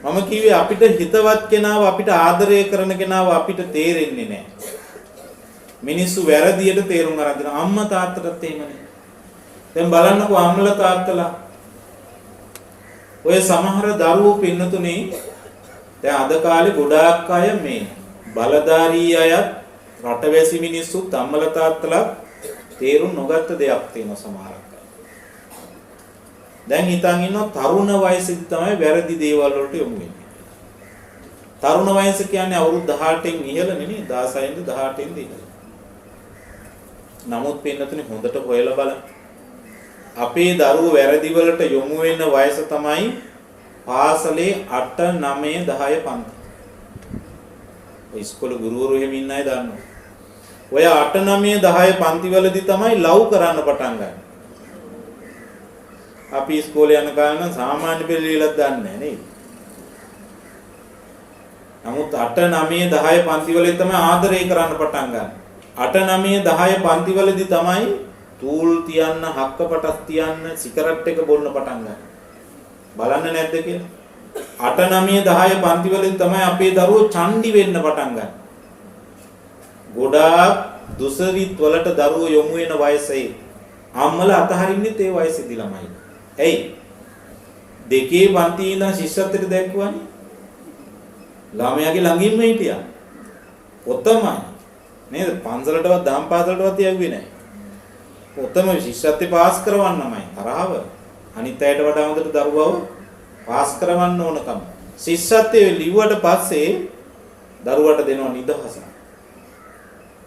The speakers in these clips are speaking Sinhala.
මම කිව්වේ අපිට හිතවත් කෙනාව අපිට ආදරය කරන කෙනාව අපිට තේරෙන්නේ නැහැ. මිනිස්සු වැරදියට තේරුම් අරන් දෙනවා. අම්මා තාත්තටත් එහෙමනේ. දැන් බලන්නකෝ අම්මලා තාත්තලා ඔය සමහර දරුවෝ පින්නතුනේ දැන් අද කාලේ ගොඩාක් අය මේ බලධාරී අයත් රටවැසි මිනිස්සුත් අම්මලා තාත්තලා තේරුම් නොගත්ත දෙයක් තියෙනවා සමහරක්. දැන් හිතන් ඉන්නවා තරුණ වයසේදී තමයි වැරදි දේවල් වලට යොමු වෙන්නේ. තරුණ වයස කියන්නේ අවුරුදු 18න් ඉහළ නෙනේ 16න්ද 18න්ද ඉහළ. නමුත් පින්නතුනේ හොඳට හොයලා බලන්න. අපේ දරුවෝ වැරදි වලට යොමු වෙන වයස තමයි පාසලේ 8 9 10 පන්ති. ඔය ඉස්කෝලේ ගුරුවරු එහෙම ඉන්න අය දන්නවා. ඔය 8 9 10 පන්ති වලදී තමයි ලව් කරන්න පටන් ගන්න. අපි ඉස්කෝලේ යන කාලේ නම් සාමාන්‍ය පෙළ ලියලත් දන්නේ නැහැ නේද? නමුත් 8 9 10 පන්ති වලදී තමයි ආදරය කරන්න පටන් ගන්න. 8 9 10 පන්ති වලදී තමයි තූල් තියන්න, හක්කපටස් තියන්න, සිගරට් එක බොන්න පටන් ගන්න. බලන්න නැද්ද කියලා? 8 9 10 පන්ති වලදී තමයි අපේ දරුවෝ චණ්ඩි වෙන්න පටන් ගන්න. ගොඩාක් දුසරිත් වලට දරුවෝ යොමු වෙන වයසේ අම්මලා අතහරින්නෙත් ඒ වයසේදී ළමයි. ඇයි? දෙකේ පන්ති ඉඳන් ශිෂ්‍යත්වයට දැක්කුවානේ. ළමයාගේ ළඟින්ම හිටියා. ඔතමයි. නේද? පන්සලටවත් දහම් පාසලටවත් යවුවේ නැහැ. ඔතම ශිෂ්‍යත්වේ පාස් කරවන්නමයි තරහව. අනිත් අයට වඩා හොඳට දරුවව පාස් කරවන්න ඕනකම. ශිෂ්‍යත්වයේ ලිව්වට පස්සේ දරුවට දෙනවා නිදහස.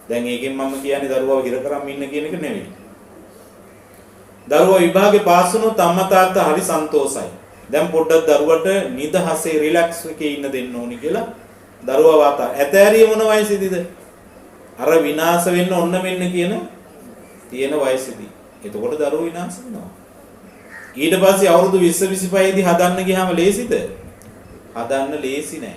දැන් ඒකෙන් මම කියන්නේ දරුවව හිර කරන් ඉන්න කියන එක නෙවෙයි. දරුවා විභාගේ පාස් වුණොත් අම්මා තාත්තා හරි සන්තෝසයි. දැන් පොඩ්ඩක් දරුවට නිදහසේ රිලැක්ස් එකේ ඉන්න දෙන්න ඕනි කියලා දරුවා වාතා. ඇතෑරිය මොන වයසේදීද? අර විනාශ වෙන්න ඕන වෙන්න කියන තියෙන වයසේදී. එතකොට දරුවෝ විනාශ වෙනවා. ඊට පස්සේ අවුරුදු 20 25 දී හදන්න ගියාම ලේසිද? හදන්න ලේසි නෑ.